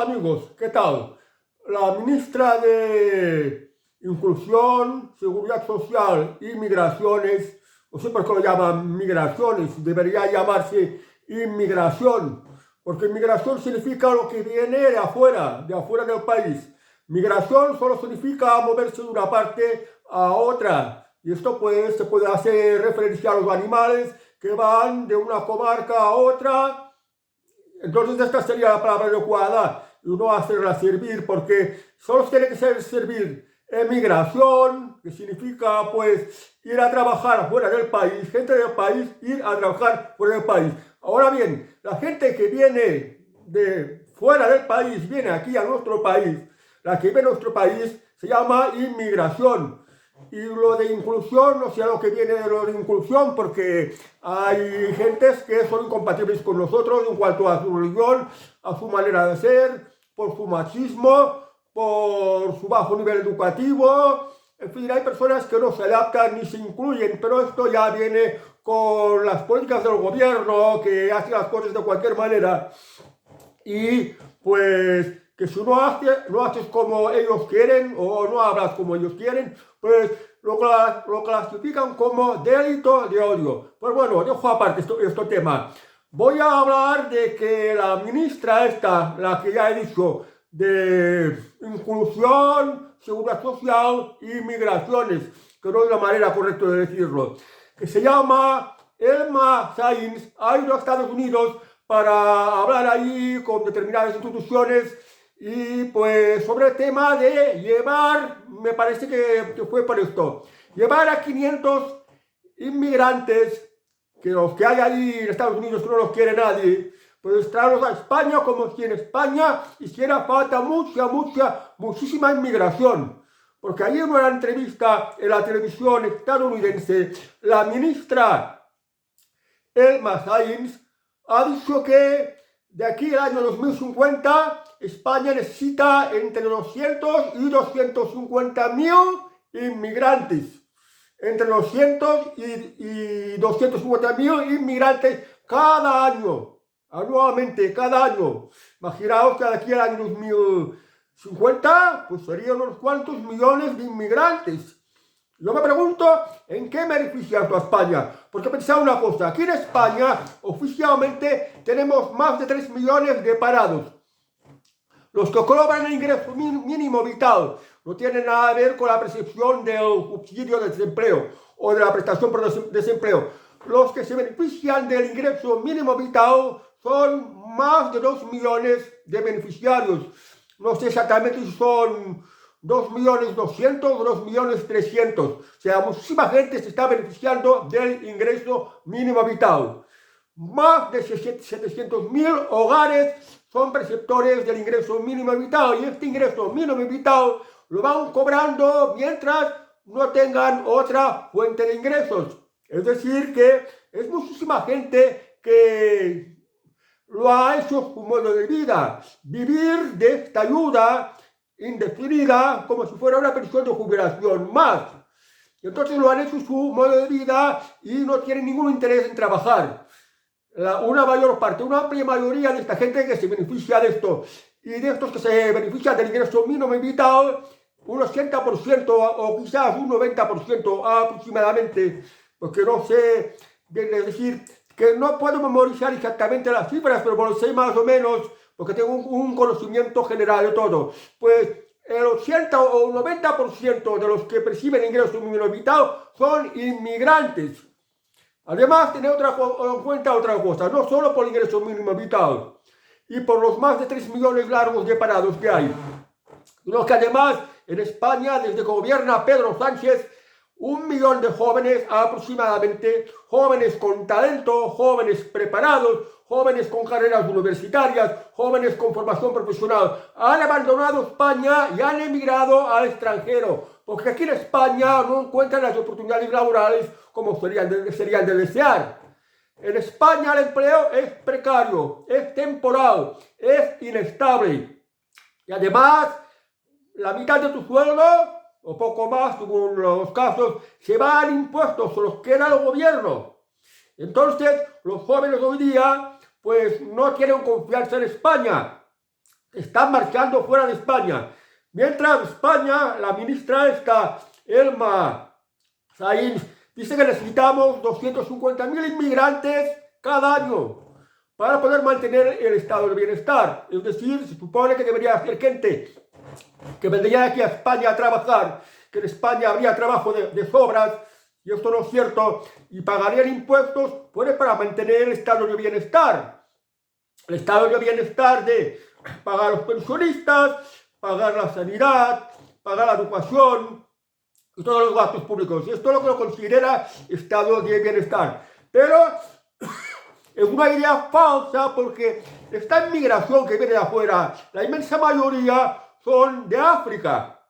amigos, ¿qué tal? La ministra de Inclusión, Seguridad Social y Migraciones, no sé por qué lo llaman migraciones, debería llamarse inmigración, porque inmigración significa lo que viene de afuera del país. Migración solo significa moverse de una parte a otra, y esto pues se puede hacer referencia a los animales que van de una comarca a otra. Entonces esta sería la palabra adecuada y no hacerla servir, porque solo tiene que ser servir emigración, que significa pues ir a trabajar fuera del país, gente del país ir a trabajar fuera del país. Ahora bien, la gente que viene de fuera del país, viene aquí a nuestro país, la que viene a nuestro país se llama inmigración. Y lo de inclusión, no sé lo que viene de lo de inclusión, porque hay gentes que son incompatibles con nosotros en cuanto a su religión, a su manera de ser, por su machismo, por su bajo nivel educativo. En fin, hay personas que no se adaptan ni se incluyen, pero esto ya viene con las políticas del gobierno, que hace las cosas de cualquier manera. Y pues que si no haces como ellos quieren o no hablas como ellos quieren, pues lo clasifican como delito de odio. Pues bueno, dejo aparte este tema. Voy a hablar de que la ministra esta, la que ya he dicho, de Inclusión, Seguridad Social y Migraciones, que no es la manera correcta de decirlo, que se llama Elma Sainz, ha ido a Estados Unidos para hablar ahí con determinadas instituciones y pues sobre el tema de llevar, me parece que fue por esto, llevar a 500 inmigrantes, que los que hay ahí en Estados Unidos que no los quiere nadie, pues traerlos a España como si en España hiciera falta muchísima inmigración. Porque ayer en una entrevista en la televisión estadounidense, la ministra Elma Sainz ha dicho que de aquí al año 2050 España necesita entre 200 y 250 mil inmigrantes. Entre 200 y 250 mil inmigrantes cada año. Anualmente, cada año. Imaginaos que de aquí al año 2050 pues serían unos cuantos millones de inmigrantes. Yo me pregunto, ¿en qué beneficia esto a España? Porque pensad una cosa, aquí en España oficialmente tenemos más de 3 millones de parados. Los que cobran el ingreso mínimo vital no tienen nada que ver con la percepción del subsidio de desempleo o de la prestación por desempleo. Los que se benefician del ingreso mínimo vital son más de 2 millones de beneficiarios. No sé exactamente si son 2.200.000 o 2.300.000. O sea, muchísima gente se está beneficiando del ingreso mínimo vital. Más de 700.000 hogares son perceptores del ingreso mínimo vital y este ingreso mínimo vital lo van cobrando mientras no tengan otra fuente de ingresos. Es decir, que es muchísima gente que lo ha hecho su modo de vida, vivir de esta ayuda indefinida como si fuera una pensión de jubilación más. Entonces lo han hecho su modo de vida y no tienen ningún interés en trabajar. Una amplia mayoría de esta gente que se beneficia de esto y de estos que se benefician del ingreso mínimo vital, un 80% o quizás un 90% aproximadamente, porque no sé, es decir, que no puedo memorizar exactamente las cifras, pero lo sé más o menos, porque tengo un conocimiento general de todo. Pues el 80 o 90% de los que perciben ingreso mínimo vital son inmigrantes. Además, tener en cuenta otra cosa, no solo por el ingreso mínimo vital y por los más de 3 millones largos de parados que hay, sino que además en España, desde que gobierna Pedro Sánchez, 1 millón de jóvenes aproximadamente, jóvenes con talento, jóvenes preparados, jóvenes con carreras universitarias, jóvenes con formación profesional, han abandonado España y han emigrado al extranjero, porque aquí en España no encuentran las oportunidades laborales como serían de desear. En España el empleo es precario, es temporal, es inestable. Y además, la mitad de tu sueldo, o poco más, según los casos, se van impuestos, se los queda el gobierno. Entonces, los jóvenes hoy día, pues no quieren confiarse en España. están marchando fuera de España. Mientras España, la ministra esta, Elma Sainz, dice que necesitamos 250.000 inmigrantes cada año para poder mantener el estado de bienestar. Es decir, se supone que debería ser gente que vendría aquí a España a trabajar, que en España habría trabajo de sobras, y esto no es cierto, y pagarían impuestos pues, para mantener el estado de bienestar. El estado de bienestar de pagar a los pensionistas, pagar la sanidad, pagar la educación y todos los gastos públicos. Y esto es lo que lo considera estado de bienestar. Pero es una idea falsa porque esta inmigración que viene de afuera, la inmensa mayoría son de África.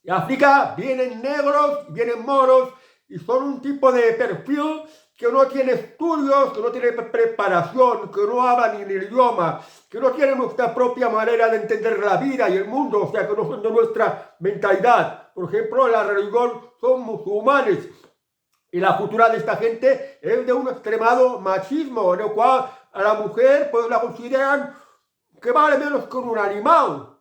De África vienen negros, vienen moros y son un tipo de perfil que no tiene estudios, que no tiene preparación, que no habla ni el idioma, que no tiene nuestra propia manera de entender la vida y el mundo, o sea, que no son de nuestra mentalidad. Por ejemplo, la religión son musulmanes. Y la cultura de esta gente es de un extremado machismo, en el cual a la mujer pues la consideran que vale menos que un animal.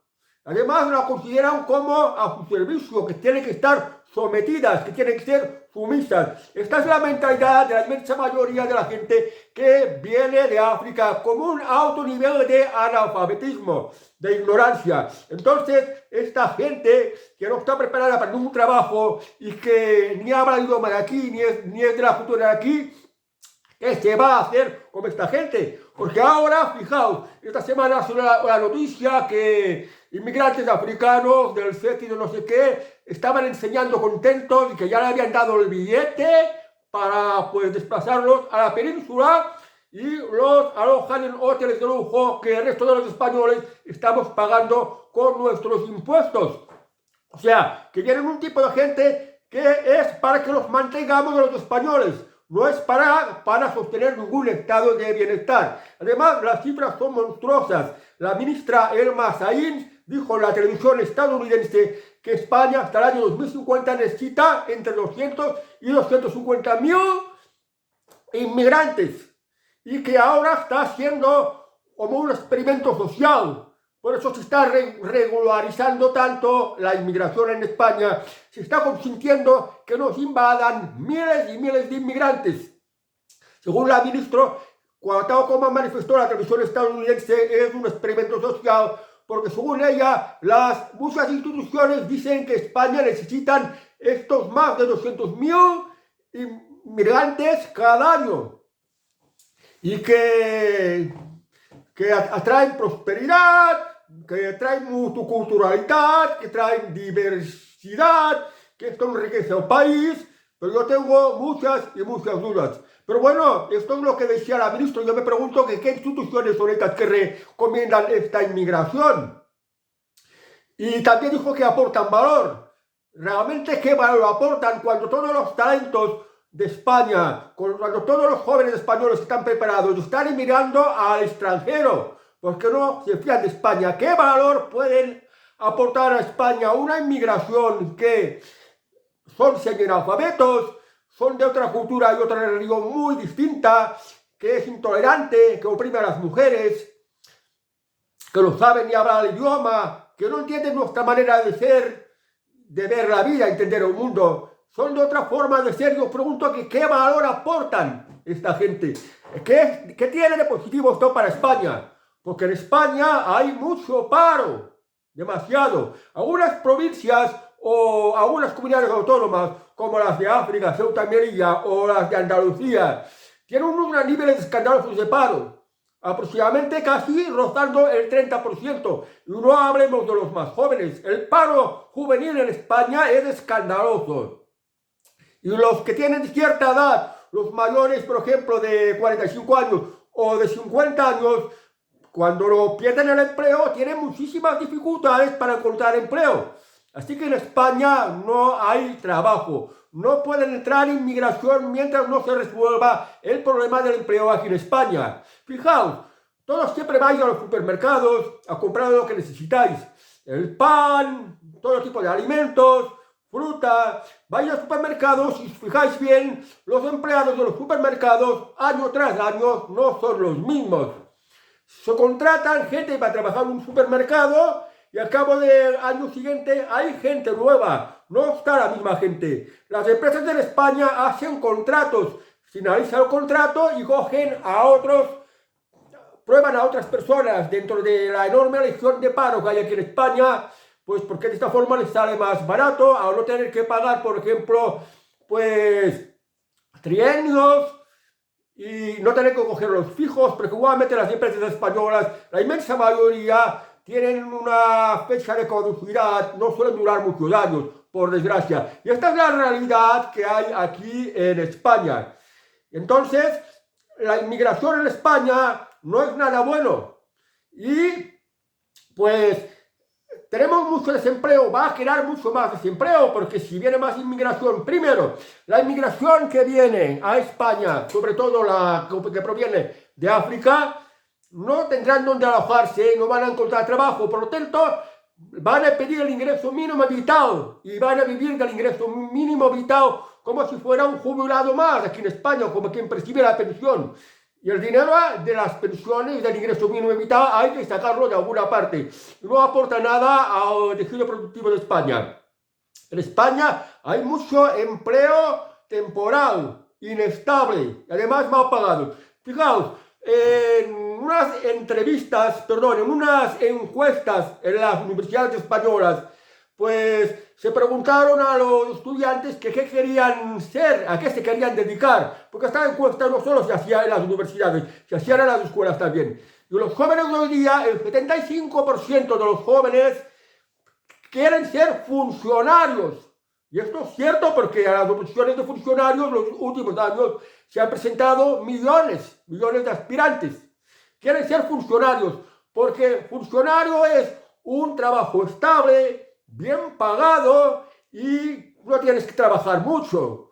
Además la consideran como a su servicio, que tienen que estar sometidas, que tienen que ser sumisas. Esta es la mentalidad de la inmensa mayoría de la gente que viene de África, con un alto nivel de analfabetismo, de ignorancia. Entonces, esta gente que no está preparada para ningún trabajo y que ni habla el idioma de aquí, ni es de la cultura de aquí, ¿qué se va a hacer con esta gente? Porque ahora, fijaos, esta semana salió la noticia que inmigrantes africanos del FET y de no sé qué estaban enseñando contentos y que ya le habían dado el billete para pues desplazarlos a la península y los alojan en hoteles de lujo que el resto de los españoles estamos pagando con nuestros impuestos. O sea, que vienen un tipo de gente que es para que los mantengamos los españoles. No es para sostener ningún estado de bienestar. Además, las cifras son monstruosas. La ministra Elma Sainz dijo en la televisión estadounidense que España hasta el año 2050 necesita entre 200 y 250.000 inmigrantes y que ahora está haciendo como un experimento social. Por eso se está regularizando tanto la inmigración en España. Se está consintiendo que nos invadan miles y miles de inmigrantes. Según la ministra, tal como manifestó la televisión estadounidense, es un experimento social porque según ella, muchas instituciones dicen que España necesitan estos más de 200.000 inmigrantes cada año y que atraen prosperidad, que traen multiculturalidad, que traen diversidad, que esto enriquece al país, pero yo tengo muchas y muchas dudas. Pero bueno, esto es lo que decía la ministra. Yo me pregunto que qué instituciones son estas que recomiendan esta inmigración. Y también dijo que aportan valor. ¿Realmente qué valor aportan cuando todos los talentos de España, cuando todos los jóvenes españoles están preparados y están emigrando al extranjero? Porque no se fían de España. ¿Qué valor pueden aportar a España una inmigración que son semianalfabetos, son de otra cultura y otra religión muy distinta, que es intolerante, que oprime a las mujeres, que no saben ni hablar el idioma, que no entienden nuestra manera de ser, de ver la vida, entender el mundo? Son de otra forma de ser. Yo pregunto que qué valor aportan esta gente. ¿Qué tiene de positivo esto para España? Porque en España hay mucho paro, demasiado. Algunas provincias o algunas comunidades autónomas, como las de África, Ceuta y Melilla, o las de Andalucía, tienen unos niveles escandalosos de paro, aproximadamente casi rozando el 30%. Y no hablemos de los más jóvenes. El paro juvenil en España es escandaloso. Y los que tienen cierta edad, los mayores, por ejemplo, de 45 años o de 50 años, cuando pierden el empleo, tienen muchísimas dificultades para encontrar empleo. Así que en España no hay trabajo. No pueden entrar inmigración mientras no se resuelva el problema del empleo aquí en España. Fijaos, todos siempre vais a los supermercados a comprar lo que necesitáis. El pan, todo tipo de alimentos, fruta. Vais a los supermercados y si fijáis bien, los empleados de los supermercados año tras año no son los mismos. Se contratan gente para trabajar en un supermercado y al cabo del año siguiente hay gente nueva, no está la misma gente. Las empresas de España hacen contratos, finalizan el contrato y cogen a otros, prueban a otras personas dentro de la enorme legión de paro que hay aquí en España, pues porque de esta forma les sale más barato, a no tener que pagar, por ejemplo, pues trienios y no tener que coger los fijos, porque igualmente las empresas españolas, la inmensa mayoría, tienen una fecha de caducidad, no suelen durar muchos años, por desgracia. Y esta es la realidad que hay aquí en España. Entonces, la inmigración en España no es nada bueno. Y, pues, tenemos mucho desempleo, va a crear mucho más desempleo, porque si viene más inmigración, primero, la inmigración que viene a España, sobre todo la que proviene de África, no tendrán donde alojarse, no van a encontrar trabajo, por lo tanto, van a pedir el ingreso mínimo vital y van a vivir del ingreso mínimo vital como si fuera un jubilado más aquí en España, como quien percibe la pensión. Y el dinero de las pensiones, del ingreso mínimo vital, hay que sacarlo de alguna parte. No aporta nada al tejido productivo de España. En España hay mucho empleo temporal, inestable y además mal pagado. Fijaos, en unas en unas encuestas en las universidades españolas, pues se preguntaron a los estudiantes que qué querían ser, a qué se querían dedicar, porque esta encuesta no solo se hacía en las universidades, se hacía en las escuelas también. Y los jóvenes de hoy día, el 75% de los jóvenes quieren ser funcionarios. Y esto es cierto porque a las oposiciones de funcionarios los últimos años se han presentado millones de aspirantes. Quieren ser funcionarios porque funcionario es un trabajo estable, bien pagado y no tienes que trabajar mucho.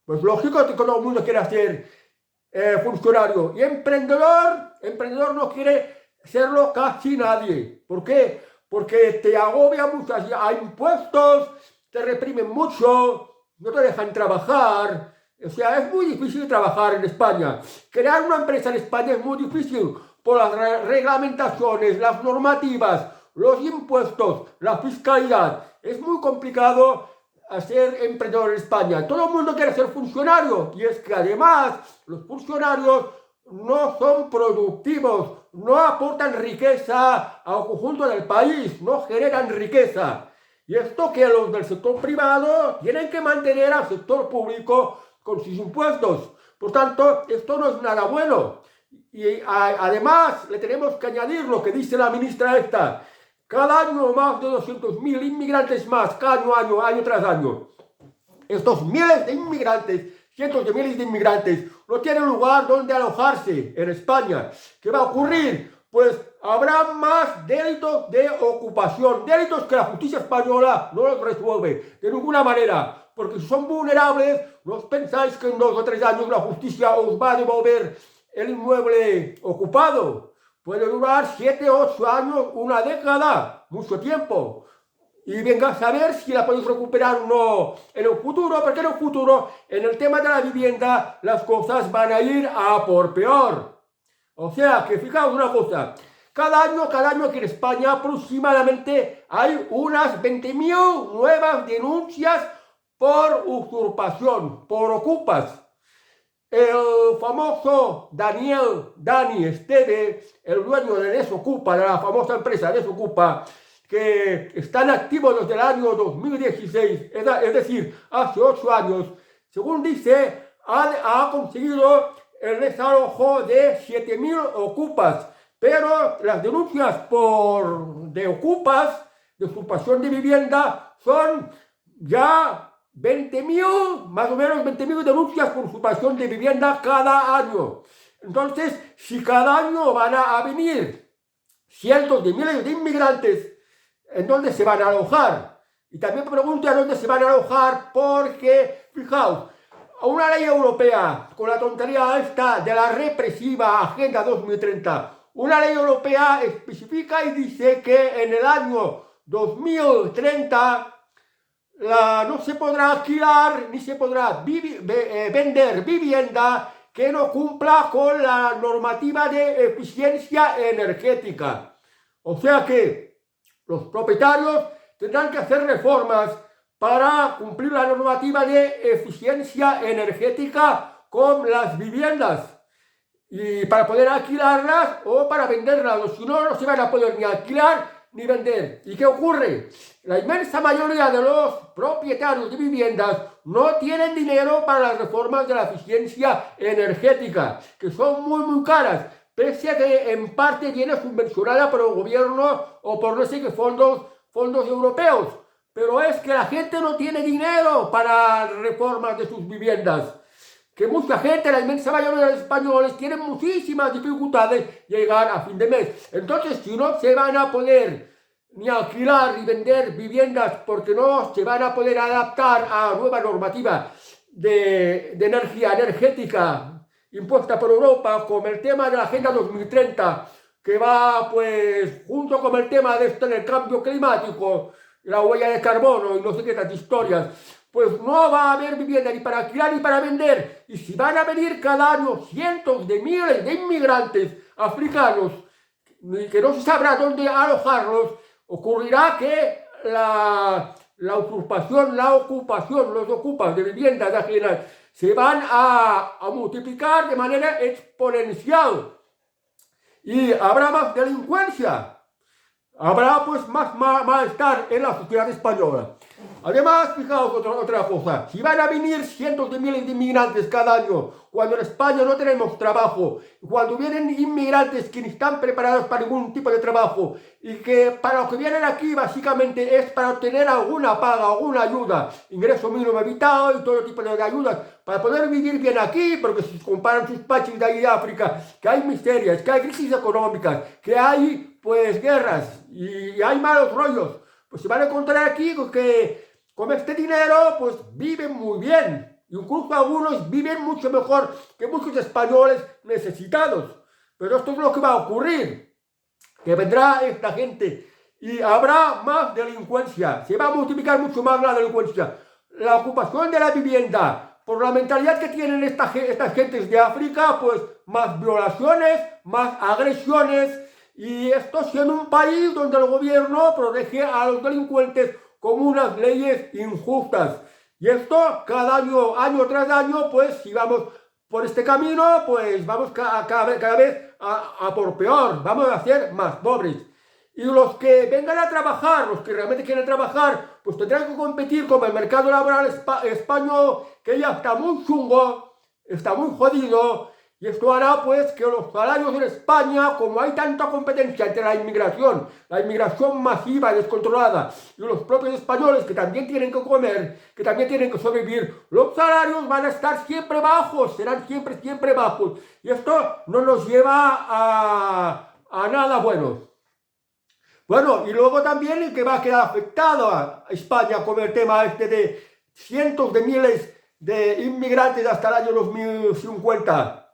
Pues lógico que todo el mundo quiere ser funcionario. Y emprendedor no quiere serlo casi nadie. ¿Por qué? Porque te agobia mucho, hay impuestos, te reprimen mucho, no te dejan trabajar. O sea, es muy difícil trabajar en España. Crear una empresa en España es muy difícil por las reglamentaciones, las normativas, los impuestos, la fiscalidad. Es muy complicado ser emprendedor en España. Todo el mundo quiere ser funcionario y es que además los funcionarios no son productivos, no aportan riqueza al conjunto del país, no generan riqueza. Y esto que los del sector privado tienen que mantener al sector público con sus impuestos. Por tanto, esto no es nada bueno. Y además le tenemos que añadir lo que dice la ministra esta. Cada año más de 200.000 inmigrantes más, cada año tras año. Estos miles de inmigrantes, cientos de miles de inmigrantes, no tienen lugar donde alojarse en España. ¿Qué va a ocurrir? Pues habrá más delitos de ocupación, delitos que la justicia española no los resuelve de ninguna manera, porque si son vulnerables, no os pensáis que en 2 o 3 años la justicia os va a devolver el inmueble ocupado. Puede durar 7, 8 años, una década, mucho tiempo. Y venga a saber si la podéis recuperar o no en el futuro, porque en el futuro, en el tema de la vivienda, las cosas van a ir a por peor. O sea, que fijaos una cosa, cada año aquí en España aproximadamente hay unas 20.000 nuevas denuncias por usurpación, por ocupas. El famoso Dani Esteve, el dueño de Desocupa, de la famosa empresa Desocupa, que está en activo desde el año 2016, es decir, hace 8 años, según dice, ha conseguido el desalojo de 7.000 ocupas, pero las denuncias de ocupas, de usurpación de vivienda, son ya 20.000, más o menos 20.000 denuncias por usurpación de vivienda cada año. Entonces, si cada año van a venir cientos de miles de inmigrantes, ¿en dónde se van a alojar? Y también me pregunto a dónde se van a alojar porque, fijaos, una ley europea, con la tontería esta de la represiva Agenda 2030, una ley europea especifica y dice que en el año 2030 no se podrá alquilar ni se podrá vender vivienda que no cumpla con la normativa de eficiencia energética. O sea que los propietarios tendrán que hacer reformas para cumplir la normativa de eficiencia energética con las viviendas y para poder alquilarlas o para venderlas, o si no, no se van a poder ni alquilar ni vender. ¿Y qué ocurre? La inmensa mayoría de los propietarios de viviendas no tienen dinero para las reformas de la eficiencia energética, que son muy caras, pese a que en parte viene subvencionada por el gobierno o por no sé qué fondos europeos. Pero es que la gente no tiene dinero para reformas de sus viviendas. Que mucha gente, la inmensa mayoría de los españoles, tienen muchísimas dificultades llegar a fin de mes. Entonces, si no se van a poder ni alquilar ni vender viviendas porque no se van a poder adaptar a la nueva normativa de energía energética impuesta por Europa, como el tema de la Agenda 2030, que va pues junto con el tema de esto del cambio climático, la huella de carbono y no sé qué tantas historias, pues no va a haber vivienda ni para alquilar ni para vender. Y si van a venir cada año cientos de miles de inmigrantes africanos que no se sabrá dónde alojarlos, ocurrirá que la ocupación, los ocupas de viviendas ajenas se van a multiplicar de manera exponencial. Y habrá más delincuencia. Habrá pues más malestar en la sociedad española. Además, fijaos otra cosa, si van a venir cientos de miles de inmigrantes cada año, cuando en España no tenemos trabajo, cuando vienen inmigrantes que ni están preparados para ningún tipo de trabajo, y que para lo que vienen aquí básicamente es para obtener alguna paga, alguna ayuda, ingreso mínimo evitado y todo tipo de ayudas, para poder vivir bien aquí, porque si comparan sus países de ahí de África, que hay miserias, que hay crisis económicas, que hay pues guerras y hay malos rollos, pues se van a encontrar aquí que con este dinero pues viven muy bien. Incluso algunos viven mucho mejor que muchos españoles necesitados. Pero esto es lo que va a ocurrir. Que vendrá esta gente y habrá más delincuencia. Se va a multiplicar mucho más la delincuencia. La ocupación de la vivienda, por la mentalidad que tienen estas gentes de África, pues más violaciones, más agresiones. Y esto siendo un país donde el gobierno protege a los delincuentes con unas leyes injustas. Y esto cada año tras año, pues si vamos por este camino, pues vamos cada vez a por peor, vamos a ser más pobres. Y los que vengan a trabajar, los que realmente quieren trabajar, pues tendrán que competir con el mercado laboral español, que ya está muy chungo, está muy jodido. Y esto hará pues que los salarios en España, como hay tanta competencia entre la inmigración masiva y descontrolada, y los propios españoles que también tienen que comer, que también tienen que sobrevivir, los salarios van a estar siempre bajos, serán siempre bajos. Y esto no nos lleva a nada bueno. Bueno, y luego también el que va a quedar afectado a España con el tema este de cientos de miles de inmigrantes hasta el año 2050.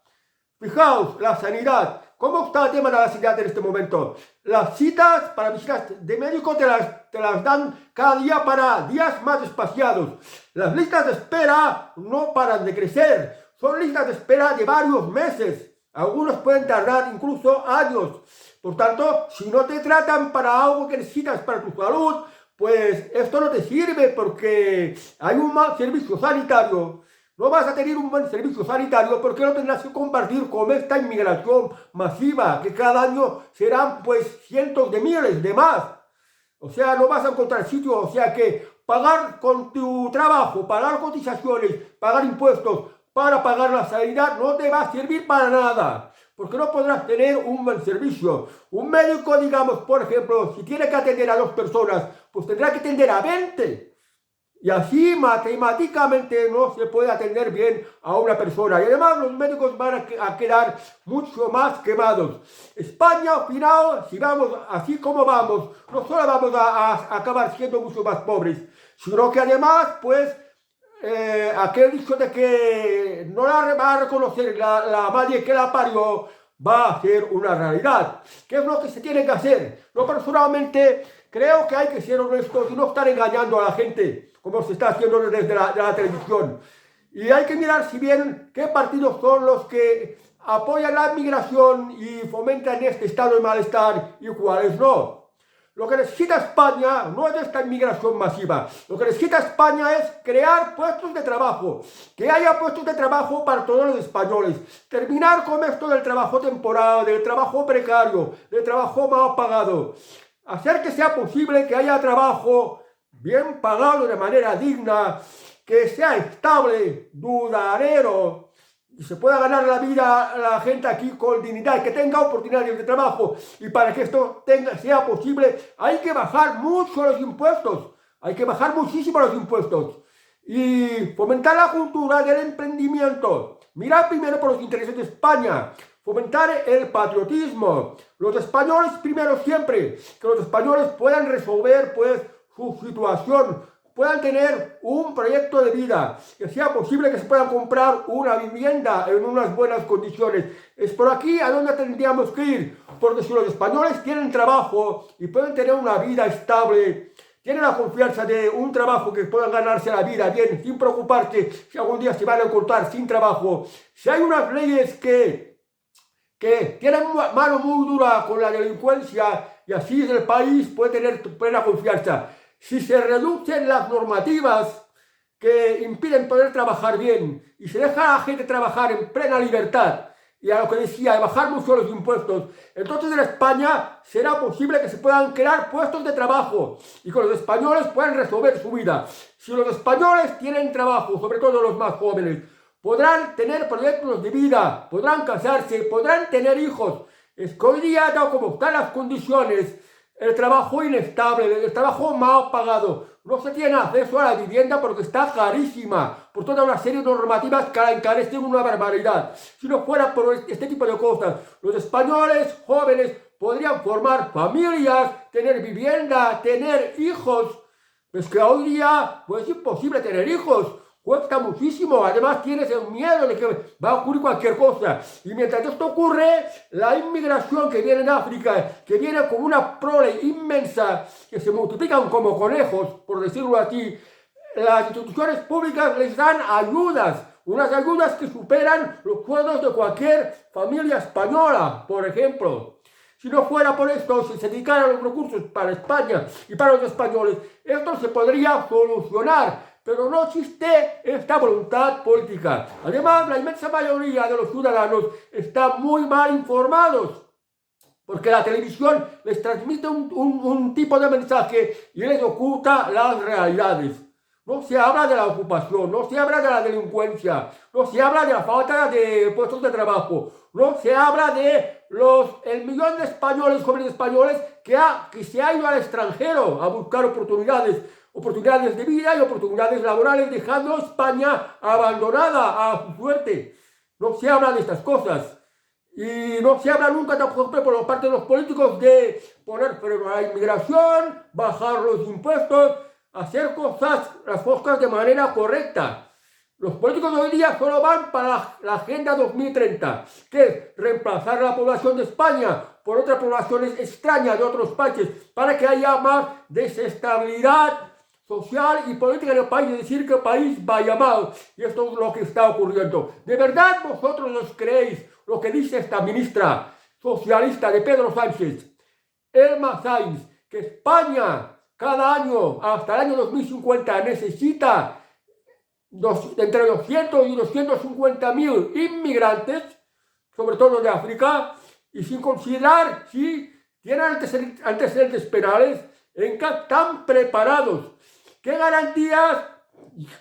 Fijaos, la sanidad. ¿Cómo está el tema de la sanidad en este momento? Las citas para visitas de médico te las dan cada día para días más espaciados. Las listas de espera no paran de crecer. Son listas de espera de varios meses. Algunos pueden tardar incluso años. Por tanto, si no te tratan para algo que necesitas para tu salud, pues esto no te sirve porque hay un mal servicio sanitario. No vas a tener un buen servicio sanitario porque no tendrás que compartir con esta inmigración masiva, que cada año serán pues cientos de miles de más. O sea, no vas a encontrar sitio, o sea que pagar con tu trabajo, pagar cotizaciones, pagar impuestos para pagar la sanidad no te va a servir para nada. Porque no podrás tener un buen servicio. Un médico, digamos, por ejemplo, si tiene que atender a 2 personas, pues tendrá que atender a 20. Y así matemáticamente no se puede atender bien a una persona. Y además los médicos van a quedar mucho más quemados. España, al final, si vamos así como vamos, no solo vamos a acabar siendo mucho más pobres, sino que además, pues, aquel dicho de que no la va a reconocer la madre que la parió, va a ser una realidad. ¿Qué es lo que se tiene que hacer? Yo personalmente creo que hay que ser honestos y no estar engañando a la gente, como se está haciendo desde la televisión. Y hay que mirar si bien qué partidos son los que apoyan la migración y fomentan este estado de malestar y cuáles no. Lo que necesita España no es esta inmigración masiva. Lo que necesita España es crear puestos de trabajo. Que haya puestos de trabajo para todos los españoles. Terminar con esto del trabajo temporal, del trabajo precario, del trabajo mal pagado. Hacer que sea posible que haya trabajo bien pagado de manera digna, que sea estable, duradero, y se pueda ganar la vida la gente aquí con dignidad, que tenga oportunidades de trabajo. Y para que esto sea posible, hay que bajar mucho los impuestos. Hay que bajar muchísimo los impuestos. Y fomentar la cultura del emprendimiento. Mirar primero por los intereses de España. Fomentar el patriotismo. Los españoles primero siempre. Que los españoles puedan resolver pues su situación, puedan tener un proyecto de vida, que sea posible que se puedan comprar una vivienda en unas buenas condiciones. Es por aquí a donde tendríamos que ir, porque si los españoles tienen trabajo y pueden tener una vida estable, tienen la confianza de un trabajo que puedan ganarse la vida bien, sin preocuparse si algún día se van a encontrar sin trabajo, si hay unas leyes que tienen mano muy dura con la delincuencia y así el país puede tener plena confianza. Si se reducen las normativas que impiden poder trabajar bien y se deja a la gente trabajar en plena libertad y a lo que decía, de bajar mucho los impuestos, entonces en España será posible que se puedan crear puestos de trabajo y que los españoles puedan resolver su vida. Si los españoles tienen trabajo, sobre todo los más jóvenes, podrán tener proyectos de vida, podrán casarse, podrán tener hijos. Es que hoy día, dado como están las condiciones, el trabajo inestable, el trabajo mal pagado, no se tiene acceso a la vivienda porque está carísima, por toda una serie de normativas que la encarecen una barbaridad. Si no fuera por este tipo de cosas, los españoles jóvenes podrían formar familias, tener vivienda, tener hijos. Es que hoy día pues, es imposible tener hijos. Cuesta muchísimo, además tienes el miedo de que va a ocurrir cualquier cosa. Y mientras esto ocurre, la inmigración que viene de África, que viene como una prole inmensa, que se multiplican como conejos, por decirlo así, las instituciones públicas les dan ayudas, unas ayudas que superan los sueldos de cualquier familia española, por ejemplo. Si no fuera por esto, si se dedicaran los recursos para España y para los españoles, esto se podría solucionar. Pero no existe esta voluntad política. Además, la inmensa mayoría de los ciudadanos están muy mal informados, porque la televisión les transmite un tipo de mensaje y les oculta las realidades. No se habla de la ocupación, no se habla de la delincuencia, no se habla de la falta de puestos de trabajo, no se habla de el millón de españoles, jóvenes españoles, que se ha ido al extranjero a buscar oportunidades de vida y oportunidades laborales, dejando España abandonada a su suerte. No se habla de estas cosas. Y no se habla nunca tampoco por parte de los políticos de poner freno a la inmigración, bajar los impuestos, hacer las cosas de manera correcta. Los políticos de hoy día solo van para la Agenda 2030, que es reemplazar la población de España por otras poblaciones extrañas de otros países, para que haya más desestabilidad social y política en el país, es decir, que el país vaya mal. Y esto es lo que está ocurriendo. ¿De verdad vosotros os creéis lo que dice esta ministra socialista de Pedro Sánchez, Elma Sainz, que España cada año, hasta el año 2050, necesita entre 200 y 250.000 inmigrantes, sobre todo de África, y sin considerar si tienen antecedentes penales, en qué están preparados, qué garantías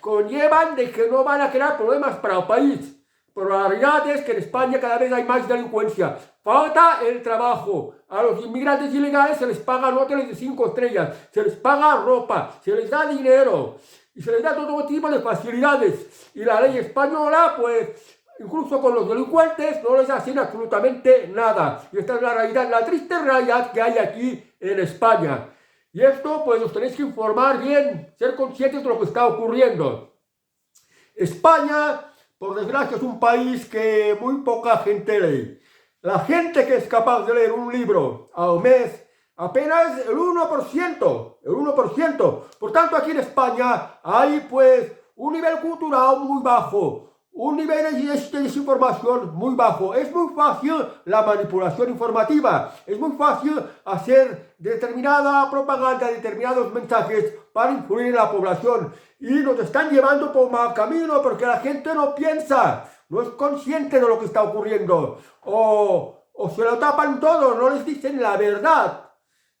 conllevan de que no van a crear problemas para el país? Pero la realidad es que en España cada vez hay más delincuencia. Falta el trabajo. A los inmigrantes ilegales se les pagan hoteles de 5 estrellas, se les paga ropa, se les da dinero y se les da todo tipo de facilidades. Y la ley española, pues, incluso con los delincuentes, no les hacen absolutamente nada. Y esta es la realidad, la triste realidad que hay aquí en España. Y esto, pues, os tenéis que informar bien, ser conscientes de lo que está ocurriendo. España, por desgracia, es un país que muy poca gente lee. La gente que es capaz de leer un libro al mes, apenas el 1%. Por tanto, aquí en España hay, pues, un nivel cultural muy bajo, un nivel de desinformación muy bajo. Es muy fácil la manipulación informativa, es muy fácil hacer determinada propaganda, determinados mensajes para influir en la población. Y nos están llevando por mal camino porque la gente no piensa, no es consciente de lo que está ocurriendo. O se lo tapan todo, no les dicen la verdad.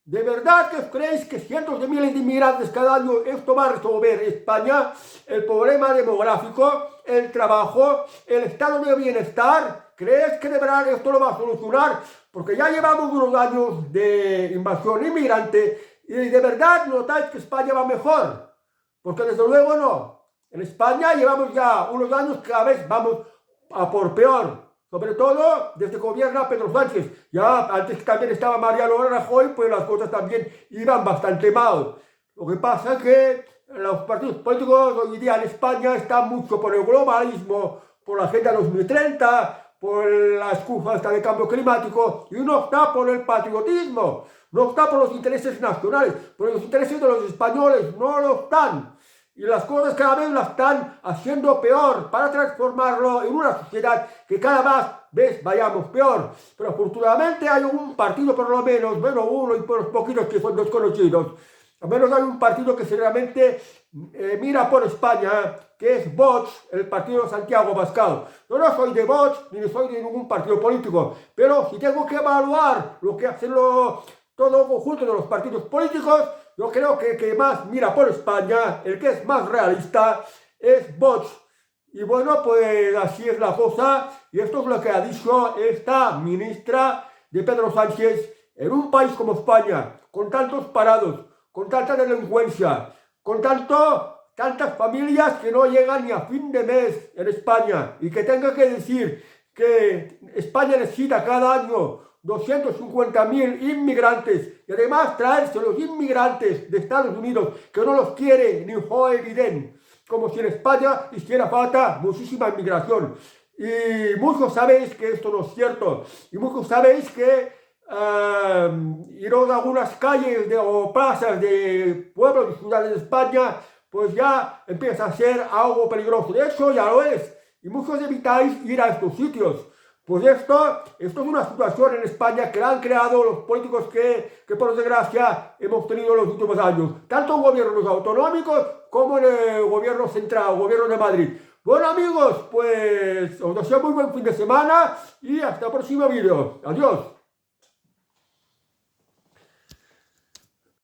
¿De verdad que os creéis que cientos de miles de inmigrantes cada año esto va a resolver España? El problema demográfico, el trabajo, el estado de bienestar. ¿Crees que de verdad esto lo va a solucionar? Porque ya llevamos unos años de invasión inmigrante y de verdad notáis que España va mejor. Porque desde luego no. En España llevamos ya unos años que cada vez vamos a por peor. Sobre todo desde que gobierna Pedro Sánchez. Ya antes que también estaba Mariano Rajoy, pues las cosas también iban bastante mal. Lo que pasa es que los partidos políticos hoy día en España están mucho por el globalismo, por la Agenda 2030, por la excusa esta de cambio climático, y no está por el patriotismo, no está por los intereses nacionales, por los intereses de los españoles, no lo están. Y las cosas cada vez las están haciendo peor para transformarlo en una sociedad que cada vez vayamos peor. Pero afortunadamente hay un partido por lo menos, bueno, uno y por los poquitos que son desconocidos. Al menos hay un partido que seriamente mira por España, que es Vox, el partido de Santiago Abascal. Yo no soy de Vox, ni soy de ningún partido político, pero si tengo que evaluar lo que hacen todo el conjunto de los partidos políticos, yo creo que el que más mira por España, el que es más realista, es Vox. Y bueno, pues así es la cosa, y esto es lo que ha dicho esta ministra de Pedro Sánchez en un país como España, con tantos parados, con tanta delincuencia, con tantas familias que no llegan ni a fin de mes en España, y que tenga que decir que España necesita cada año 250.000 inmigrantes y además traerse los inmigrantes de Estados Unidos que no los quiere ni Joe Biden, como si en España hiciera falta muchísima inmigración. Y muchos sabéis que esto no es cierto, y muchos sabéis que iros a algunas calles o plazas de pueblos y ciudades de España, pues ya empieza a ser algo peligroso. De hecho ya lo es, y muchos evitáis ir a estos sitios. Pues esto es una situación en España que la han creado los políticos que por desgracia hemos tenido en los últimos años, tanto en gobiernos autonómicos como en el gobierno central, el gobierno de Madrid. Bueno amigos, pues os deseo muy buen fin de semana y hasta el próximo vídeo. Adiós.